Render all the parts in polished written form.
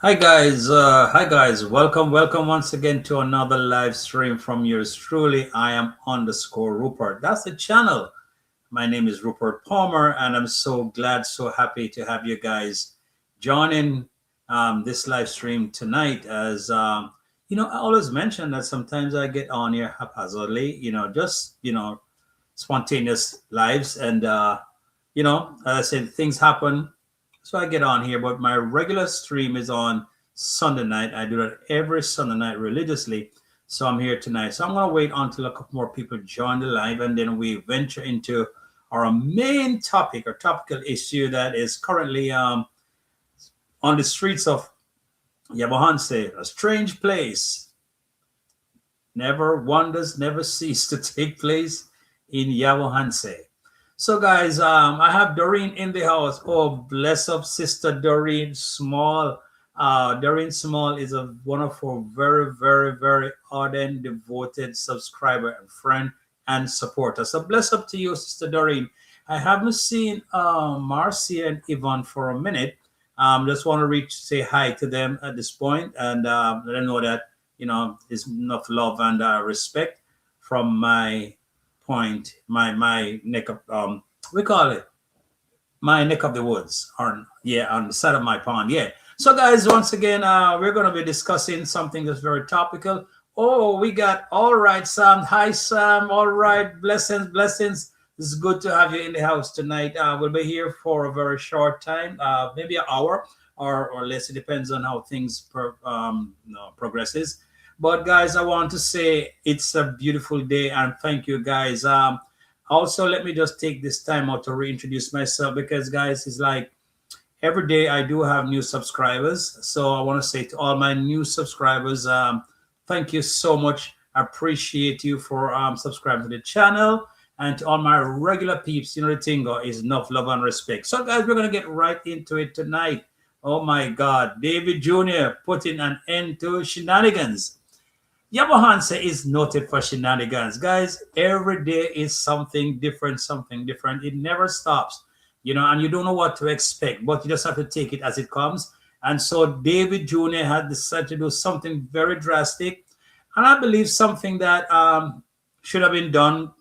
Hi guys, welcome once again to another live stream from yours truly. I am underscore Rupert. That's the channel. My name is Rupert Palmer, and I'm so glad, so happy to have you guys joining this live stream tonight. As I always mention that sometimes I get on here haphazardly, just spontaneous lives, and as I said, things happen, so I get on here. But my regular stream is on Sunday night. I do that every Sunday night religiously. So I'm here tonight. So I'm going to wait until a couple more people join the live, and then we venture into our main topic or topical issue that is currently on the streets of Yabohanse, a strange place. Never wonders never cease to take place in Yabohanse. So, guys, I have Doreen in the house. Oh, bless up, Sister Doreen Small. Doreen Small is one of our very, very, very ardent, devoted subscriber and friend and supporter. So, bless up to you, Sister Doreen. I haven't seen Marcia and Yvonne for a minute. Just want to say hi to them at this point and let them know that there's enough love and respect from my point, my neck of we call it my neck of the woods, on the side of my pond. Yeah. So guys, once again, we're gonna be discussing something that's very topical. Oh, we got all right, Sam. Hi, Sam. All right, blessings. It's good to have you in the house tonight. We'll be here for a very short time, maybe an hour or less. It depends on how things progresses. But guys, I want to say it's a beautiful day and thank you guys. Also, let me just take this time out to reintroduce myself because guys, it's like every day I do have new subscribers. So I want to say to all my new subscribers, thank you so much. I appreciate you for subscribing to the channel. And to all my regular peeps, the tingo is enough love and respect. So guys, we're going to get right into it tonight. Oh my God, Davy Jr. putting an end to shenanigans. Yabohanse is noted for shenanigans. Guys, every day is something different, something different. It never stops, and you don't know what to expect, but you just have to take it as it comes. And so David Jr. had decided to do something very drastic. And I believe something that should have been done,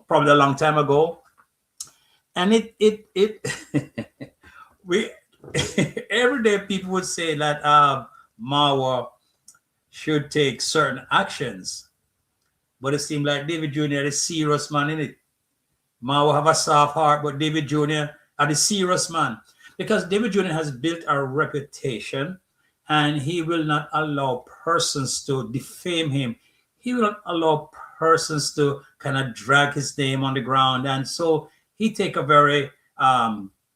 probably a long time ago. And it we every day people would say that Mawa should take certain actions. But it seemed like David Jr. is serious man in it. Mao have a soft heart, but David Jr. are the serious man. Because David Jr. has built a reputation and he will not allow persons to defame him. He will not allow persons to kind of drag his name on the ground. And so he take a very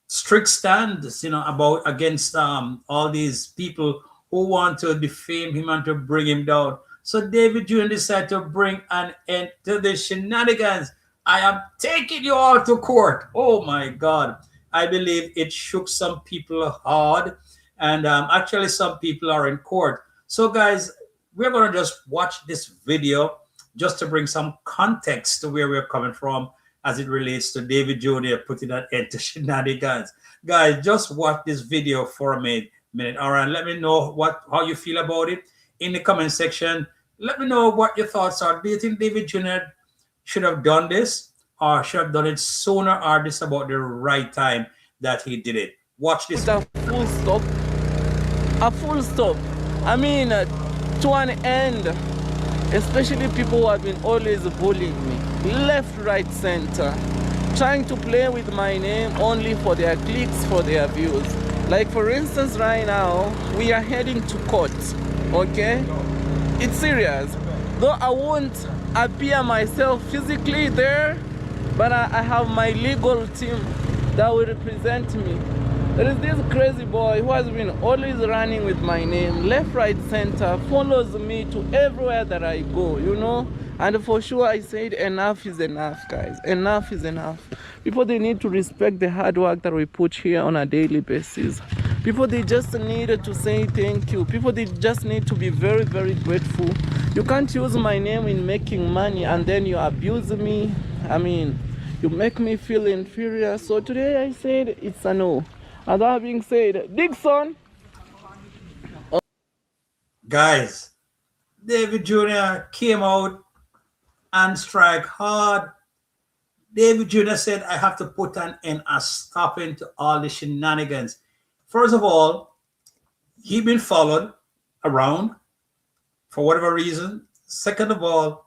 strict stand, about against all these people who want to defame him and to bring him down. So David Jr. decided to bring an end to the shenanigans. I am taking you all to court. Oh my God. I believe it shook some people hard. And actually, some people are in court. So, guys, we're going to just watch this video just to bring some context to where we're coming from as it relates to David Jr. putting an end to shenanigans. Guys, just watch this video for a minute. All right, let me know how you feel about it in the comment section. Let me know what your thoughts are. Do you think David Jr. should have done this or should have done it sooner, or this about the right time that he did it? Watch this. A full stop. A full stop. I mean, to an end, especially people who have been always bullying me, left, right, center, trying to play with my name only for their clicks, for their views. Like for instance, right now, we are heading to court, okay? It's serious. Though I won't appear myself physically there, but I have my legal team that will represent me. There is this crazy boy who has been always running with my name, left, right, center, follows me to everywhere that I go, And for sure, I said enough is enough, guys. Enough is enough. People, they need to respect the hard work that we put here on a daily basis. People, they just need to say thank you. People, they just need to be very, very grateful. You can't use my name in making money and then you abuse me. I mean, you make me feel inferior. So today I said it's a no. And that being said, Dixon, Guys, David Jr. came out and strike hard. David Jr. said, I have to put an end, a stop into all the shenanigans. First of all, he been followed around for whatever reason. Second of all,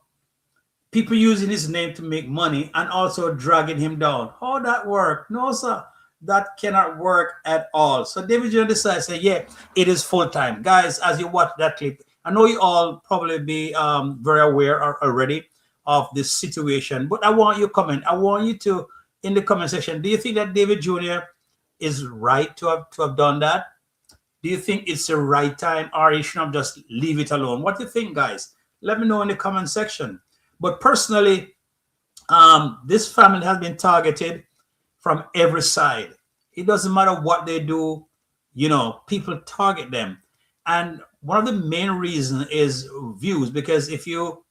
people using his name to make money and also dragging him down. How that work? No, sir. That cannot work at all. So David Jr. decided to say, yeah, it is full time. Guys, as you watch that clip, I know you all probably be very aware already of this situation, but I want you comment. I want you to, in the comment section, do you think that David Jr. is right to have done that? Do you think it's the right time, or you should have just leave it alone? What do you think, guys? Let me know in the comment section. But personally, this family has been targeted from every side. It doesn't matter what they do, people target them. And one of the main reasons is views, because if you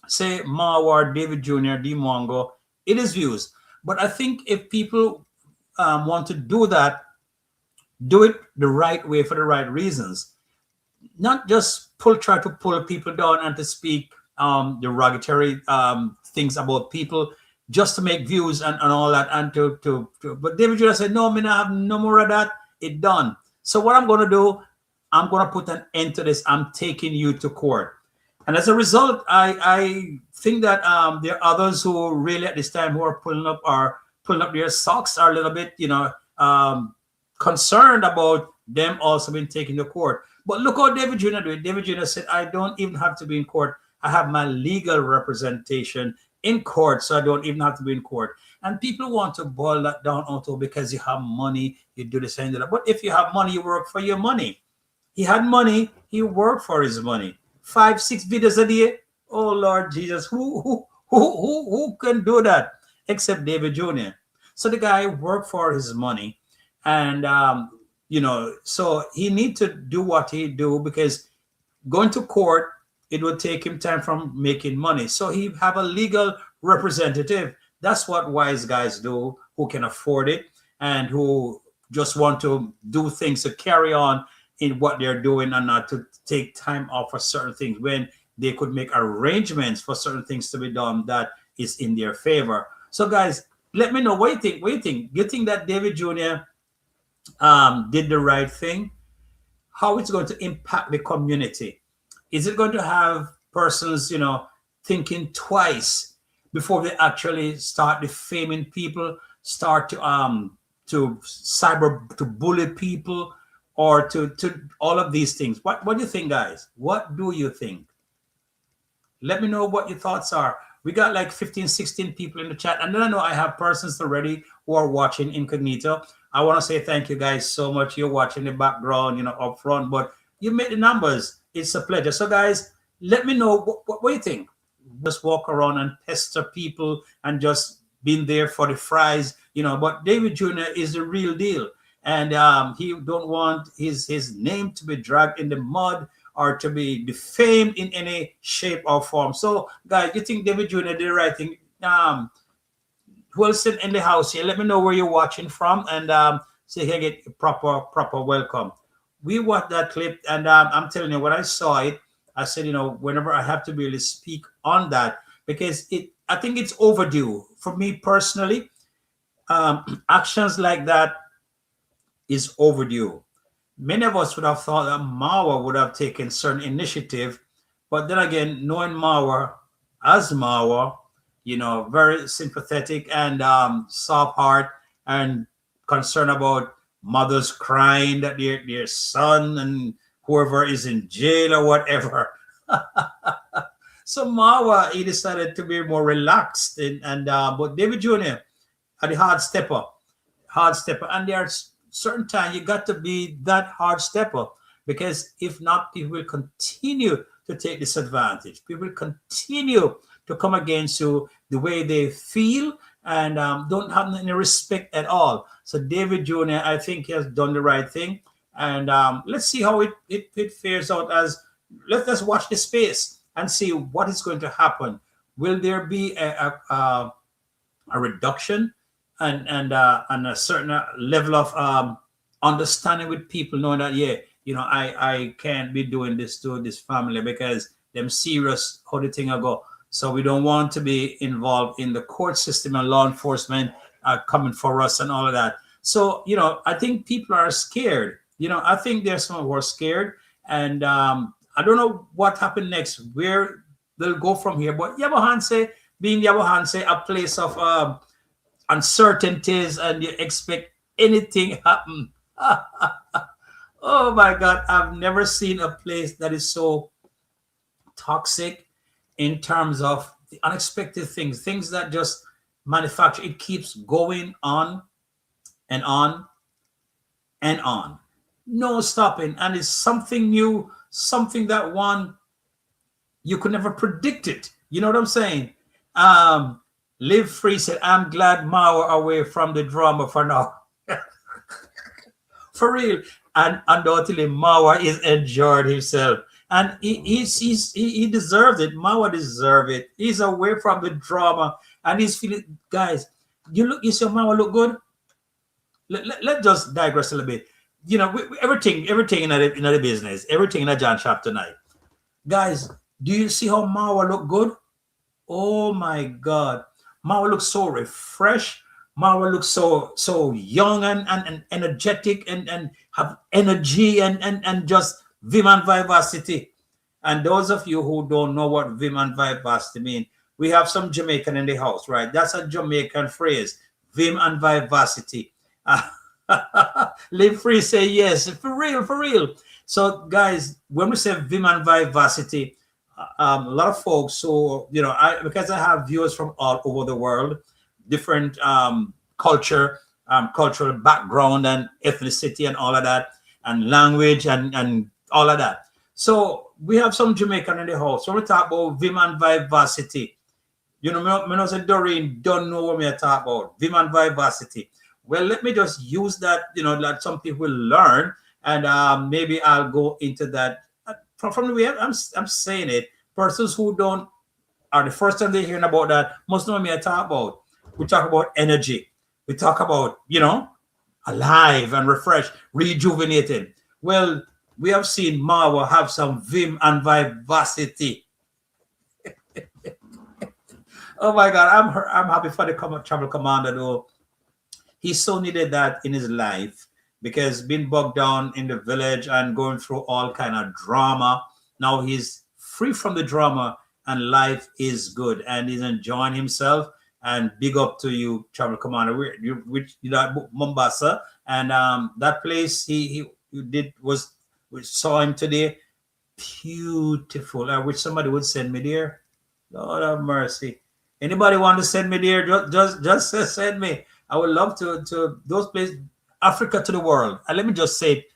say Mawar, David Jr., D Mongo, it is views. But I think if people want to do that, do it the right way for the right reasons. Not just try to pull people down and to speak derogatory things about people just to make views and all that. And but David Jr. said, no, I have no more of that. It done. So what I'm going to do, I'm going to put an end to this. I'm taking you to court. And as a result, I think that there are others who really at this time who are pulling up their socks, are a little bit, concerned about them also being taken to court. But look how David Jr. did. David Jr. said, I don't even have to be in court. I have my legal representation in court, so I don't even have to be in court. And people want to boil that down also because you have money, you do this and that. But if you have money, you work for your money. He had money, he worked for his money. 5-6 videos a day. Oh Lord Jesus, who can do that except David Jr.? So the guy worked for his money, and so he need to do what he do, because going to court, it would take him time from making money. So he have a legal representative. That's what wise guys do, who can afford it and who just want to do things to carry on in what they're doing and not to take time off for certain things when they could make arrangements for certain things to be done that is in their favor. So guys, let me know what you think. What do you think? Do you think that David Jr. Did the right thing? How it's going to impact the community? Is it going to have persons, thinking twice before they actually start defaming people, start to bully people, or to all of these things? What do you think, guys? What do you think? Let me know what your thoughts are. We got like 15, 16 people in the chat. And then I know I have persons already who are watching incognito. I want to say thank you guys so much. You're watching the background, up front, but you made the numbers. It's a pleasure. So guys, let me know what you think. Just walk around and pester people and just being there for the fries, but David Jr. is the real deal. And he don't want his name to be dragged in the mud or to be defamed in any shape or form. So guys, you think David Jr. did the right thing? Who else in the house here? Let me know where you're watching from, and so you can get proper welcome. We watched that clip, and I'm telling you, when I saw it, I said, whenever I have to really speak on that, because I think it's overdue. For me personally, actions like that is overdue. Many of us would have thought that Mawa would have taken certain initiative, but then again, knowing Mawa as Mawa, very sympathetic and soft heart and concerned about mothers crying that their son and whoever is in jail or whatever. So Mawa, he decided to be more relaxed, but David Jr. had the hard stepper, and there are certain times you got to be that hard stepper, because if not, people will continue to take disadvantage. People will continue to come against you the way they feel and don't have any respect at all. So David Jr., I think he has done the right thing. And let's see how it fares out. Let's watch the space and see what is going to happen. Will there be a reduction and a certain level of understanding with people, knowing that, yeah, I can't be doing this to this family because them serious how the thing I go. So we don't want to be involved in the court system and law enforcement coming for us and all of that. So I think people are scared. I think there's some who are scared, and I don't know what happened next, where they'll go from here. But Yabohanse, being Yabohanse, a place of uncertainties, and you expect anything happen. Oh my God, I've never seen a place that is so toxic in terms of the unexpected things that just manufacture. It keeps going on and on and on. No stopping. And it's something new, something that one you could never predict it. You know what I'm saying? Live Free said, I'm glad Mao away from the drama for now. For real. And undoubtedly, Mawa is enjoyed himself. And he deserves it. Mawa deserves it. He's away from the drama. And he's feeling, guys, you see Mawa look good? Let just digress a little bit. Everything in the business, everything in a John chapter 9. Guys, do you see how Mawa look good? Oh my God. Mawa looks so refreshed. Mawa looks so young and energetic and have energy and just vim and vivacity. And those of you who don't know what vim and vivacity mean, we have some Jamaican in the house, right? That's a Jamaican phrase, vim and vivacity. Live Free say yes, for real, for real. So guys, when we say vim and vivacity, a lot of folks, so because I have viewers from all over the world, different cultural background and ethnicity and all of that, and language and all of that. So we have some Jamaican in the house. So we talk about vim and vivacity. Me not say Doreen don't know what we are talking about. Vim and vivacity. Well, let me just use that, that some people learn, and maybe I'll go into that. From the way I'm saying it, persons who don't are the first time they're hearing about that must know what I talk about. We talk about energy. We talk about, alive and refreshed, rejuvenated. Well, we have seen Marwa have some vim and vivacity. Oh my God, I'm happy for the travel commander though. He so needed that in his life because being bogged down in the village and going through all kind of drama. Now he's free from the drama and life is good and he's enjoying himself. And big up to you, travel commander. Which Mombasa, and that place he did was we saw him today. Beautiful. I wish somebody would send me there. Lord have mercy. Anybody want to send me there? Just send me. I would love to those places. Africa to the world. And let me just say it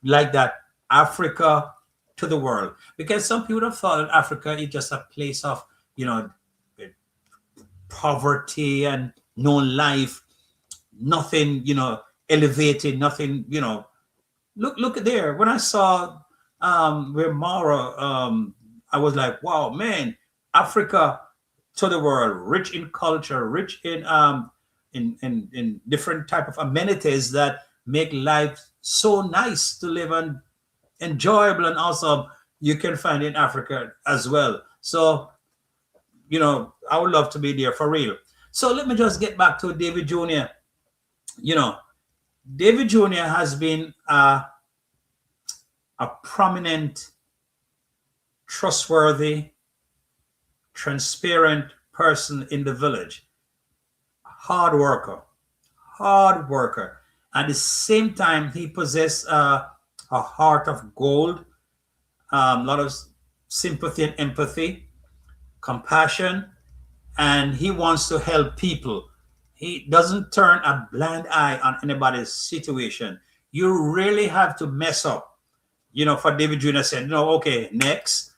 like that. Africa to the world. Because some people have thought that Africa is just a place of, poverty and no life, nothing, elevated, nothing, Look there. When I saw where Mara, I was like, wow, man, Africa to the world, rich in culture, rich in different type of amenities that make life so nice to live and enjoyable, and also you can find in Africa as well. So I would love to be there for real. So let me just get back to Davy Jr. Davy Jr. has been a prominent, trustworthy, transparent person in the village. Hard worker. At the same time, he possessed a heart of gold, a lot of sympathy and empathy, compassion, and he wants to help people. He doesn't turn a blind eye on anybody's situation. You really have to mess up, for David Jr. said, no, okay, next.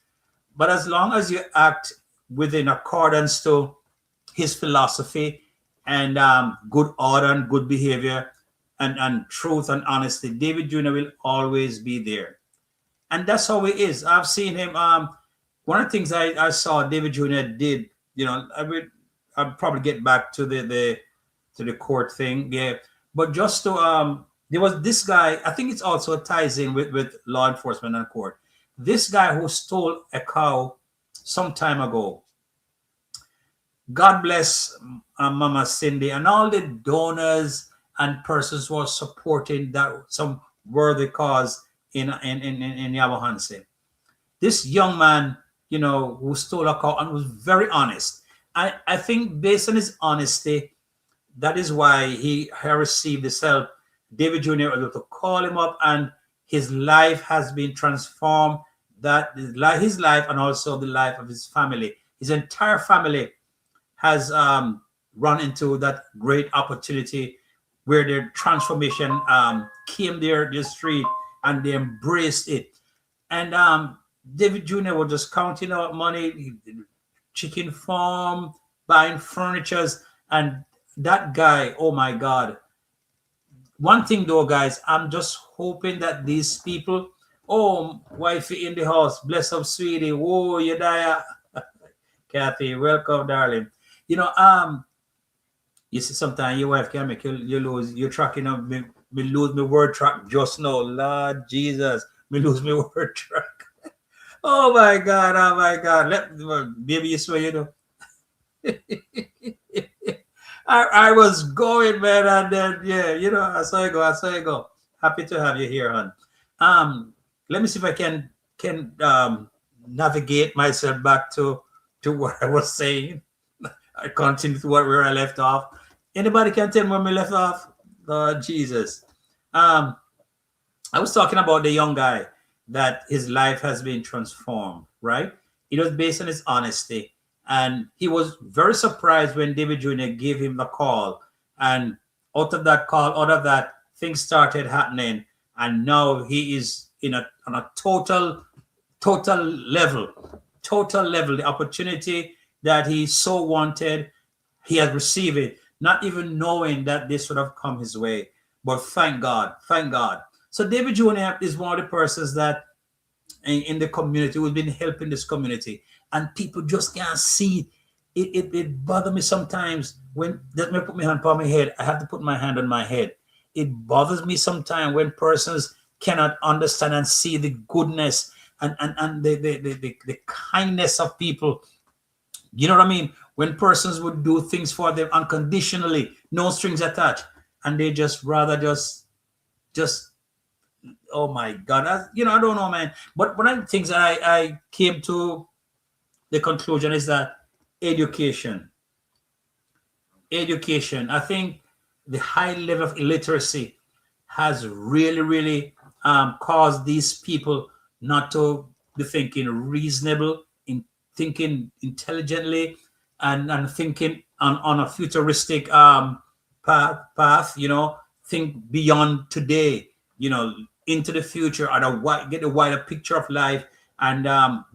But as long as you act within accordance to his philosophy and good order and good behavior and truth and honesty, David Jr. will always be there. And that's how he is. I've seen him. One of the things I saw David Jr. did, I'll probably get back to the court thing, yeah. But just to There was this guy, I think it's also ties in with law enforcement and court. This guy who stole a cow some time ago. God bless Mama Cindy and all the donors and persons who are supporting that some worthy cause in Yabahanse. This young man, who stole a cow and was very honest. I think based on his honesty, that is why he received this help. David Jr. was able to call him up, and his life has been transformed. That his life and also the life of his family, his entire family has run into that great opportunity where their transformation came their street and they embraced it. And David Jr. was just counting out money, chicken farm, buying furnitures, and that guy, oh my God. One thing though, guys, I'm just hoping that these people, oh, wifey in the house, bless up, sweetie, whoa, you die. Kathy, welcome, darling. You see, sometimes your wife can make you lose. You're tracking up me lose my word track just now. Lord Jesus, me lose my word track. Oh my God, oh my God. Maybe you swear, I was going, man, and then yeah, I saw you go. Happy to have you here, hon. Let me see if I can navigate myself back to what I was saying. I continue to where I left off. Anybody can tell me where we left off? Lord Jesus. I was talking about the young guy that his life has been transformed, right? It was based on his honesty. And he was very surprised when David Jr. gave him the call. And out of that call, out of that, things started happening. And now he is on a total level. The opportunity that he so wanted, he has received it, not even knowing that this would have come his way. But thank God. So David Jr. is one of the persons that in the community who's been helping this community, and people just can't see it. It bothers me sometimes when, let me put my hand on my head. I have to put my hand on my head. It bothers me sometimes when persons cannot understand and see the goodness and the kindness of people. You know what I mean? When persons would do things for them unconditionally, no strings attached, and they just rather just oh my God, I don't know, man. But one of the things that I came to the conclusion is that education. I think the high level of illiteracy has really caused these people not to be thinking reasonable, in thinking intelligently, and thinking on a futuristic path. Think beyond today. Into the future, and get a wider picture of life, and up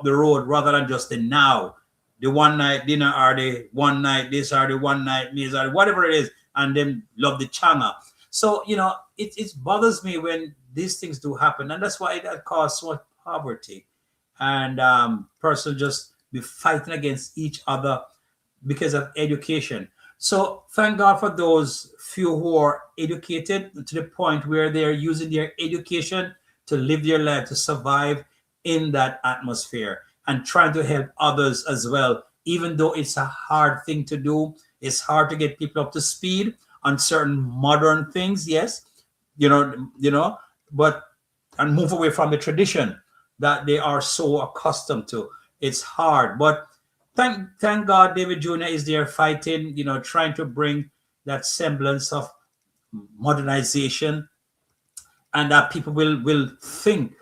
the road rather than just the now, the one night dinner, or the one night this, or the one night meals, or whatever it is, and then love the changa. So it bothers me when these things do happen, and that's why that causes so much poverty, and persons just be fighting against each other because of education. So thank God for those few who are educated to the point where they're using their education to live their life, to survive in that atmosphere, and trying to help others as well. Even though it's a hard thing to do, it's hard to get people up to speed on certain modern things. Yes, but and move away from the tradition that they are so accustomed to. It's hard, but thank God David Jr. is there fighting, trying to bring that semblance of modernization, and that people will think,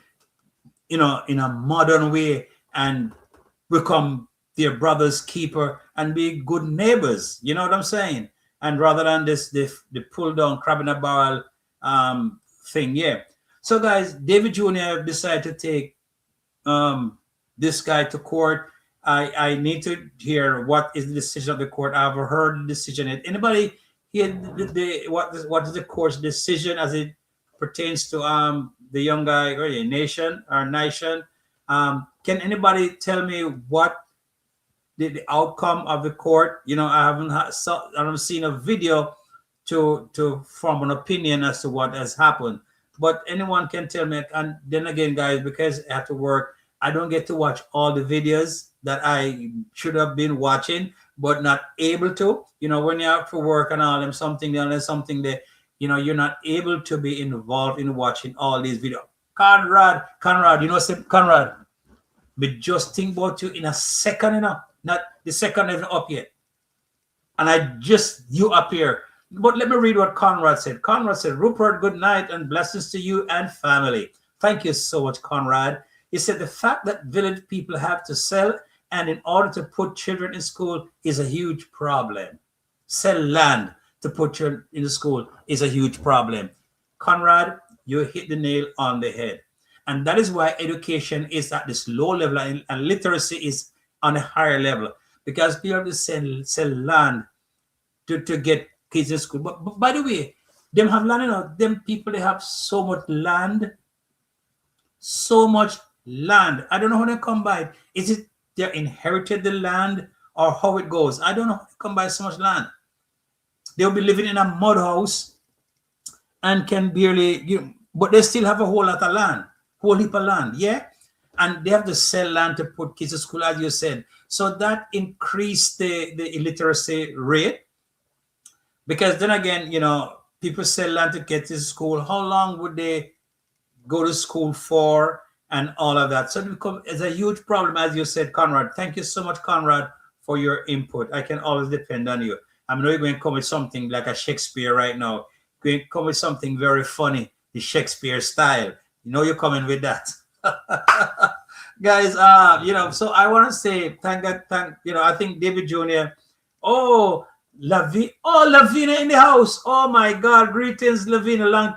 in a modern way, and become their brother's keeper and be good neighbors. You know what I'm saying? And rather than the pull down crab in a barrel thing. Yeah. So guys, David Jr. decided to take this guy to court. I need to hear what is the decision of the court. I've heard the decision. Anybody hear what is the court's decision as it pertains to the young guy or the nation? Can anybody tell me what the outcome of the court? I haven't seen a video to form an opinion as to what has happened. But anyone can tell me. And then again, guys, because I have to work, I don't get to watch all the videos that I should have been watching, but not able to. When you have to work and all them something, there's something that you're not able to be involved in watching all these videos. Conrad, Conrad, but just think about you in a second, not the second isn't up yet. And you appear. But let me read what Conrad said. Conrad said, Rupert, good night and blessings to you and family. Thank you so much, Conrad. He said, the fact that village people have to sell and in order to put children in school is a huge problem. Sell land to put children in the school is a huge problem. Conrad, you hit the nail on the head. And that is why education is at this low level and literacy is on a higher level, because people have to sell land to get kids in school. But by the way, them have land, them people, they have so much land. So much land. I don't know how they come by it. Is it they inherited the land or how it goes? I don't know how they come by so much land. They'll be living in a mud house and can barely, but they still have a whole lot of land, whole heap of land, yeah? And they have to sell land to put kids to school, as you said. So that increased the illiteracy rate. Because then again, people sell land to get to school. How long would they go to school for and all of that? So it's a huge problem, as you said, Conrad. Thank you so much, Conrad, for your input. I can always depend on you. I'm not going to come with something like a Shakespeare right now. Going to come with something very funny, the Shakespeare style. You're coming with that. Guys, so I want to say thank God, I think Davy Jr. Oh, Lavina in the house. Oh my God, greetings, Lavina. Long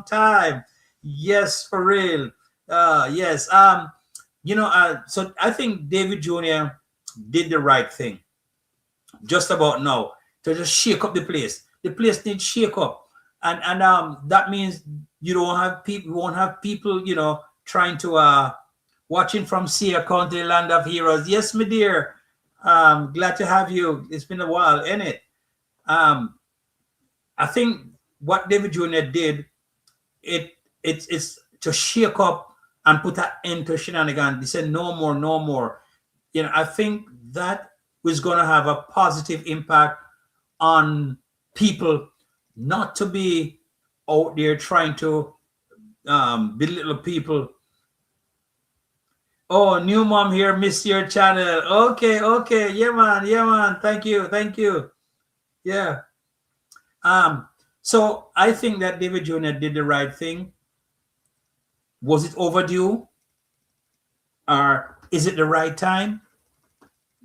time. Yes, for real. Yes. So I think Davy Jr. did the right thing just about now to just shake up the place. The place needs shake up. And that means you won't have people, trying to watching from Sia County, land of heroes. Yes, my dear. Glad to have you. It's been a while, ain't it? I think what David Jr. did, it's to shake up and put an end to Shenanigans. He said no more. I think that was going to have a positive impact on people, not to be out there trying to belittle people. Oh, new mom here, miss your channel. Okay. Yeah, man. Thank you. Yeah. So I think that David Jr. did the right thing. Was it overdue? Or is it the right time?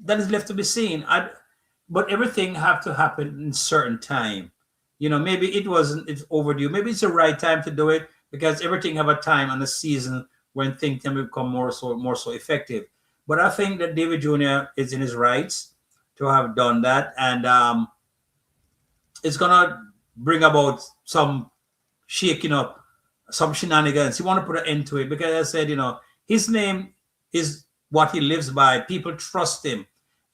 That is left to be seen. But everything have to happen in certain time. Maybe it's overdue. Maybe it's the right time to do it, because everything have a time and a season when things can become more so effective. But I think that David Jr. is in his rights to have done that, and it's gonna bring about some shaking up, some shenanigans. He want to put an end to it, because I said, his name is what he lives by. People trust him,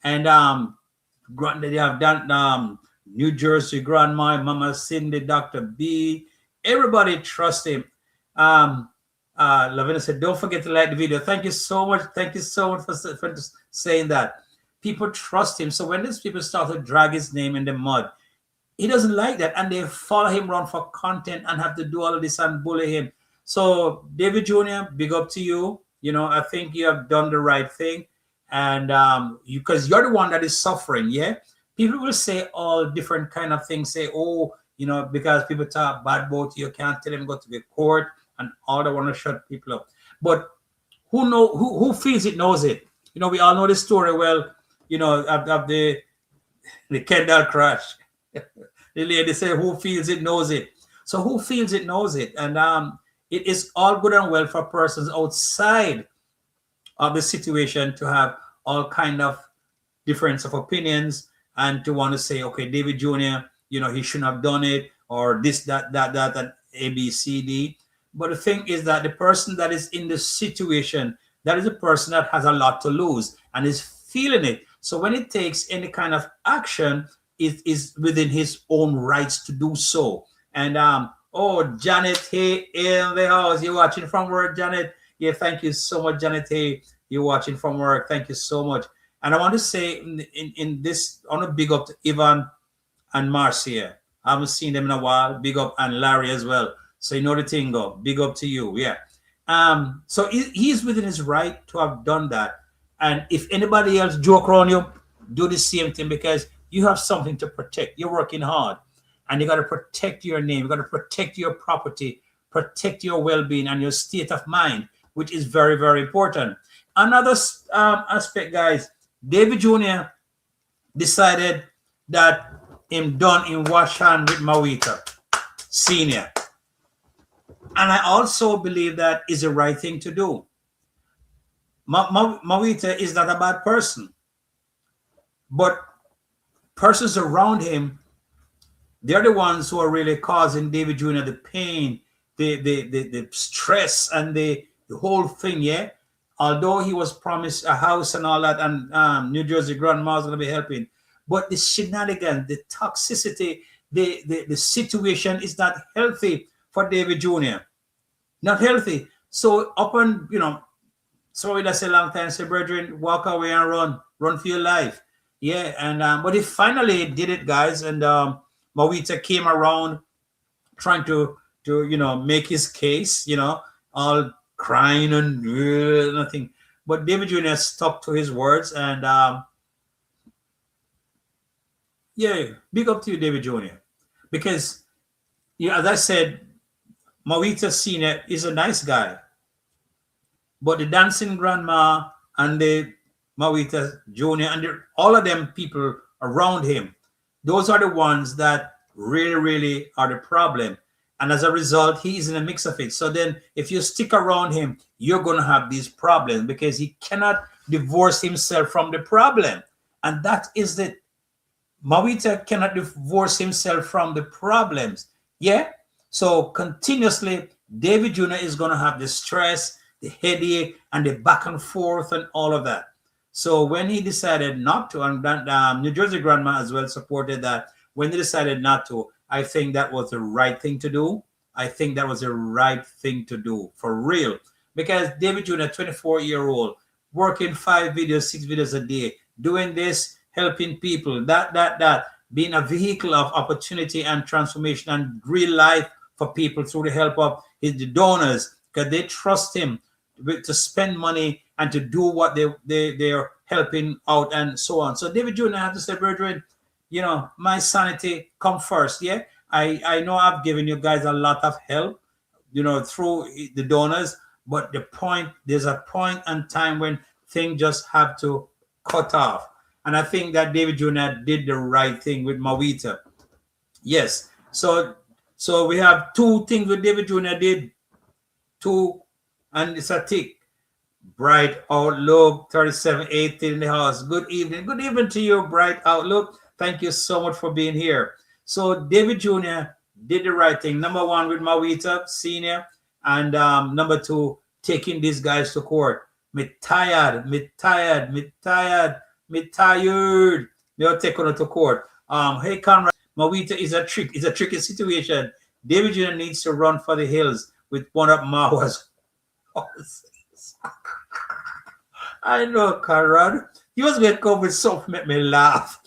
and they have done New Jersey Grandma, Mama Cindy, Dr. B. Everybody trusts him. Lavina said, don't forget to like the video. Thank you so much. For saying that. People trust him. So when these people start to drag his name in the mud, he doesn't like that. And they follow him around for content and have to do all of this and bully him. So David Jr., big up to you. I think you have done the right thing. And because you're the one that is suffering, yeah? People will say all different kind of things. Say, because people talk bad about you, can't tell them go to the court. And all they want to shut people up. But who feels it knows it. We all know the story well, of the Kendall crash. The lady said, who feels it knows it. So who feels it knows it. And it is all good and well for persons outside of the situation to have all kind of difference of opinions and to want to say, okay, David Jr., he shouldn't have done it, or this, that, and A, B, C, D. But the thing is that the person that is in the situation, that is a person that has a lot to lose and is feeling it. So when it takes any kind of action is within his own rights to do so. And oh, Janet, hey, in the house, you watching from work, Janet? Yeah, thank you so much, Janet. Hey, you watching from work? Thank you so much. And I want to say in this, I want to big up to Ivan and Marcia. I haven't seen them in a while. Big up, and Larry as well. So you know the thing, go. Big up to you. Yeah. So he's within his right to have done that. And if anybody else joke around you, do the same thing, because you have something to protect. You're working hard, and you got to protect your name. You got to protect your property, protect your well-being and your state of mind, which is very, very important. Another aspect, guys. Davy Jr. decided that him done in wash hand with Mawita Senior. And I also believe that is the right thing to do. Mawita is not a bad person, but persons around him, they're the ones who are really causing Davy Jr. the pain, the stress, and the whole thing, yeah? Although he was promised a house and all that, and New Jersey grandma's going to be helping, but the shenanigans, the toxicity, the situation is not healthy for Davy Jr. Not healthy. So upon, sorry, that's a long time, say, brethren, walk away and run for your life. Yeah, and but he finally did it, guys, and Mawita came around trying to make his case, all crying and nothing. But David Jr. stuck to his words, and yeah, big up to you, David Jr. Because as I said, Mawita Senior is a nice guy, but the dancing grandma and the Mawita Jr. and all of them people around him, those are the ones that really, really are the problem. And as a result, he is in a mix of it. So then if you stick around him, you're going to have these problems because he cannot divorce himself from the problem. And that is the Mawita cannot divorce himself from the problems. Yeah. So continuously, David Jr. is going to have the stress, the headache, and the back and forth and all of that. So when he decided not to, and New Jersey grandma as well supported that, when he decided not to, I think that was the right thing to do. I think that was the right thing to do, for real. Because David Jr., 24-year-old, working 5 videos, 6 videos a day, doing this, helping people, that, being a vehicle of opportunity and transformation and real life for people through the help of the donors, because they trust him to spend money and to do what they're helping out and so on. So David Jr. has to say, brethren, my sanity come first. Yeah, I know I've given you guys a lot of help, through the donors, but there's a point and time when things just have to cut off. And I think that David Jr. did the right thing with Mawita. Yes. So we have 2 things with David Jr. did. 2, and it's a tick. Bright Outlook 3780 in the house. Good evening. Good evening to you, Bright Outlook. Thank you so much for being here. So David Jr. did the right thing. Number 1 with Mawita Senior, and number 2, taking these guys to court. Me tired. Me They'll take on to court. Hey Conrad, Mawita is a tricky situation. David Jr. needs to run for the hills with one of Mawa's horses. I know, Conrad. You was going to come with something make me laugh.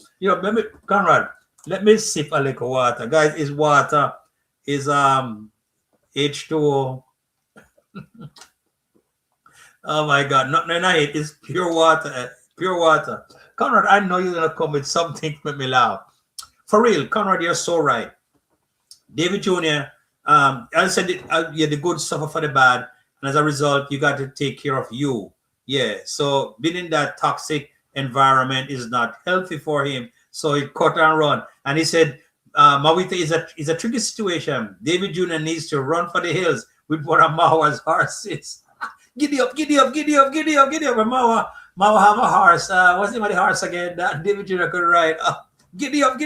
Conrad, let me sip a little water. Guys, is water. Is H2O. Oh my God. Not it's pure water. Pure water. Conrad, I know you're going to come with something to make me laugh. For real, Conrad, you're so right. David Jr., I said, you're the good suffer for the bad. And as a result, you got to take care of you. Yeah. So being in that toxic environment is not healthy for him. So he cut and run. And he said, Mawita is a tricky situation. David Jr. needs to run for the hills with one of Mawa's horses. Giddy up. And Mawa have a horse. What's the name of the horse again? That David Jr. could ride. Giddy up.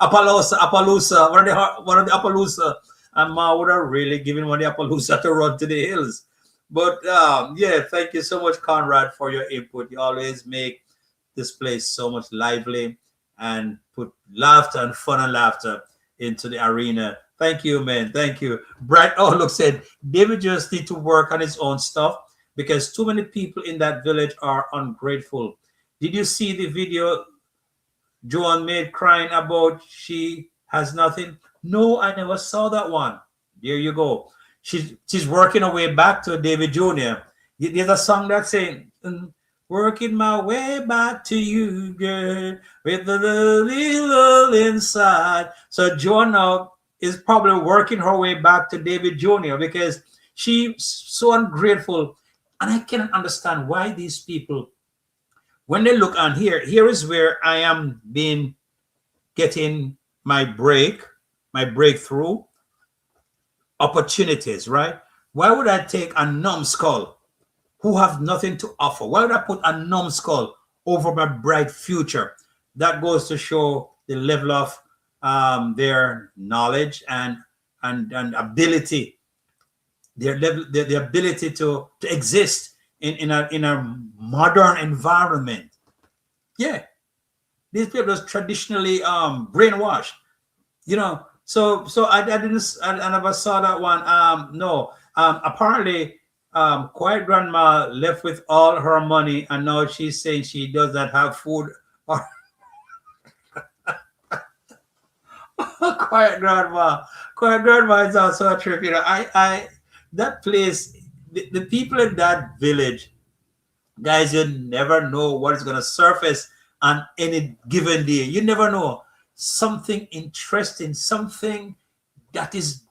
Appaloosa. One of the Appaloosa. And Ma would have really given one of the Appaloosa to run to the hills. But yeah, thank you so much, Conrad, for your input. You always make this place so much lively and put laughter and fun and laughter into the arena. Thank you, man. Thank you. Bright Outlook said David just need to work on his own stuff because too many people in that village are ungrateful. Did you see the video Joan made crying about she has nothing? No, I never saw that one. There you go. She's working her way back to David Jr. There's a song that's saying, working my way back to you, girl, with the little inside. So Joan now is probably working her way back to David Jr. because she's so ungrateful. And I cannot understand why these people, when they look on here is where I am getting my breakthrough opportunities, right? Why would I take a numbskull who have nothing to offer? Why would I put a numbskull over my bright future? That goes to show the level of their knowledge and ability, their level, the ability to exist in a modern environment. Yeah, these people are traditionally brainwashed, you know. So I never saw that one. No. Apparently, Quiet Grandma left with all her money, and now she's saying she does not have food. Or Quiet Grandma is also a trip. You know, I that place, the people in that village, guys, you never know what is going to surface on any given day. You never know. Something interesting, something that is,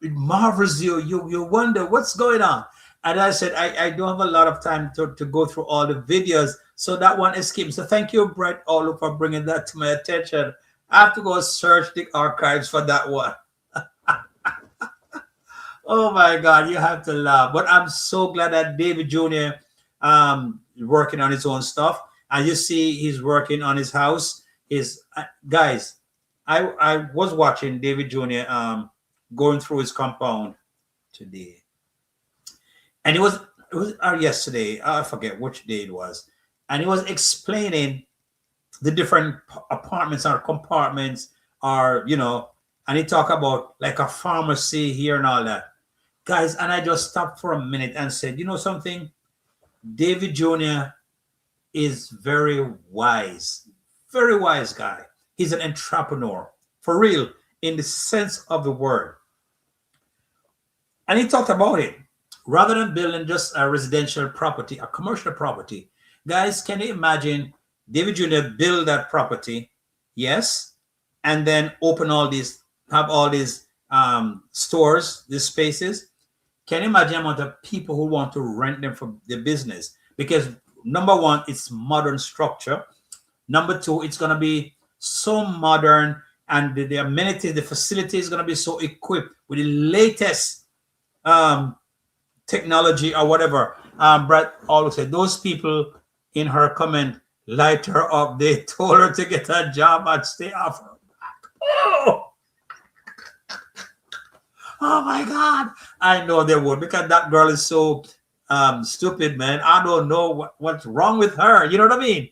it marvels you. You wonder what's going on. And I said, I don't have a lot of time to go through all the videos. So that one escaped. So thank you, Bright Outlook, for bringing that to my attention. I have to go search the archives for that one. Oh my God, you have to laugh. But I'm so glad that David Jr. Working on his own stuff. And you see he's working on his house. His guys, I was watching David Jr. Going through his compound today. And it was yesterday, I forget which day it was. And he was explaining the different apartments or compartments are, you know, and he talked about like a pharmacy here and all that. Guys, and I just stopped for a minute and said, you know something? David Jr. is very wise guy. He's an entrepreneur, for real, in the sense of the word. And he talked about it. Rather than building just a residential property, a commercial property, guys, can you imagine David Jr. build that property, yes, and then have all these stores, these spaces? Can you imagine the amount of people who want to rent them for their business? Because number one, it's modern structure. Number two, it's going to be so modern, and the amenities, the facility is going to be so equipped with the latest technology or whatever. Brad always said those people in her comment light her up. They told her to get a job and stay off her back. Oh my God. I know they would, because that girl is so stupid, man. I don't know what's wrong with her. You know what I mean?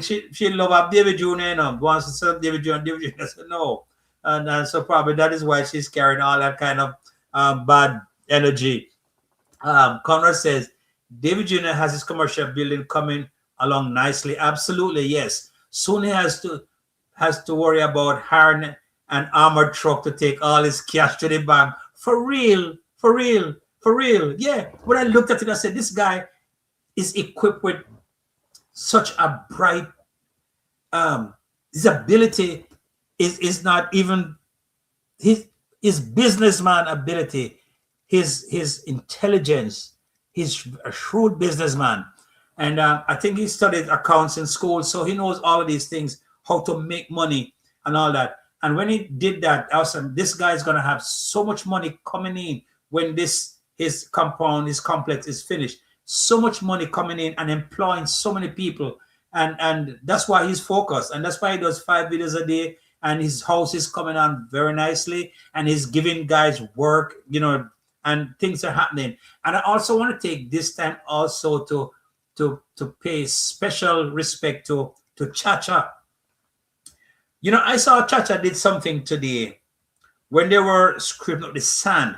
She love up David Jr. and wants to sell David Jr. David Jr. said no. And so probably that is why she's carrying all that kind of bad energy. Conrad says, David Jr. has his commercial building coming along nicely. Absolutely, yes. Soon he has to worry about hiring an armored truck to take all his cash to the bank. For real. Yeah. When I looked at it, I said, this guy is equipped with such a bright, his ability is not even his businessman ability, his intelligence. He's a shrewd businessman. And I think he studied accounts in school, so he knows all of these things, how to make money and all that. And when he did that, I was saying, this guy is going to have so much money coming in when his compound, his complex is finished. So much money coming in and employing so many people. And that's why he's focused. And that's why he does 5 videos a day. And his house is coming on very nicely. And he's giving guys work, you know, and things are happening. And I also want to take this time also to pay special respect to to Chacha. You know, I saw Chacha did something today when they were scraping up the sand.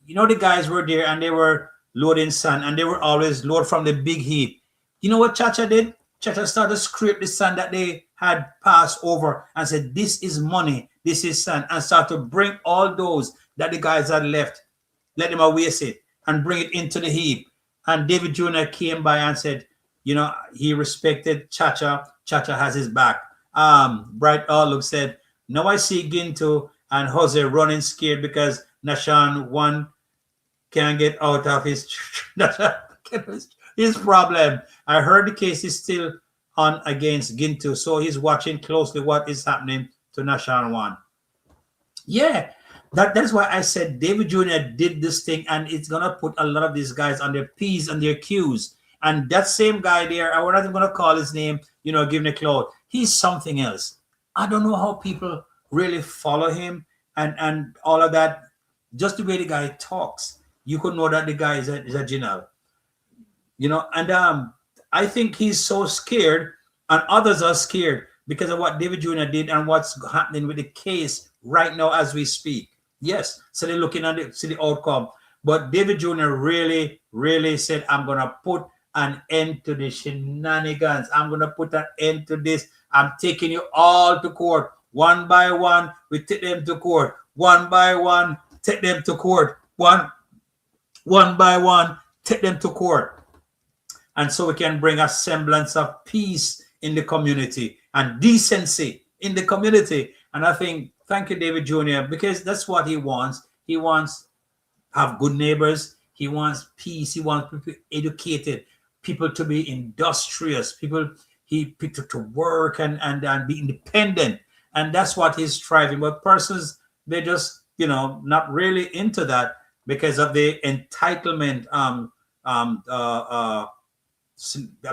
You know, the guys were there and they were loading sand and they were always load from the big heap. You know what Chacha did? Chacha started to scrape the sand that they had passed over and said, this is money, this is sand, and start to bring all those that the guys had left, let them waste it and bring it into the heap. And David Jr. came by and said, you know, he respected Chacha. Chacha has his back. Bright Outlook said, now I see Ginto and Jose running scared because Nashan one can't get out of his his problem. I heard the case is still on against Ginto, so he's watching closely what is happening to Nashan one. Yeah, that's why I said David Jr. did this thing, and it's gonna put a lot of these guys on their P's and their Q's. And that same guy there, I'm not even gonna call his name, you know, give him a clout. He's something else. I don't know how people really follow him and all of that. Just the way the guy talks, you could know that the guy is a general. You know, and I think he's so scared, and others are scared because of what David Jr. did and what's happening with the case right now as we speak. Yes, so they're looking at the outcome. But David Jr. really, really said, I'm going to put an end to the shenanigans. I'm going to put an end to this. I'm taking you all to court. One by one, we take them to court. One by one, take them to court. One by one, take them to court. And so we can bring a semblance of peace in the community and decency in the community. And I think, thank you, David Jr., because that's what he wants. He wants to have good neighbors. He wants peace. He wants people educated, people to be industrious, people to work and be independent. And that's what he's striving. But persons, they just, you know, not really into that because of the entitlement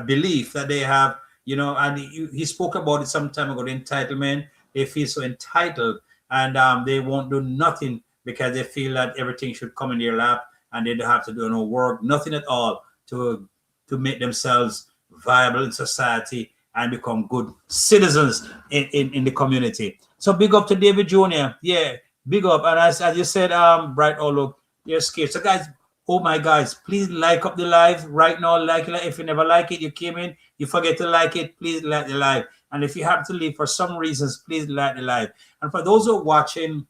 belief that they have, you know. And he spoke about it some time ago, the entitlement. They feel so entitled, and they won't do nothing because they feel that everything should come in their lap and they don't have to do no work, nothing at all to make themselves viable in society and become good citizens in the community. So big up to David Jr. Yeah, big up. And as you said, Bright Outlook, you're scared. So guys, oh my guys, please like up the live right now. Like it. If you never like it, you came in, you forget to like it, please like the live. And if you have to leave for some reasons, please like the live. And for those who are watching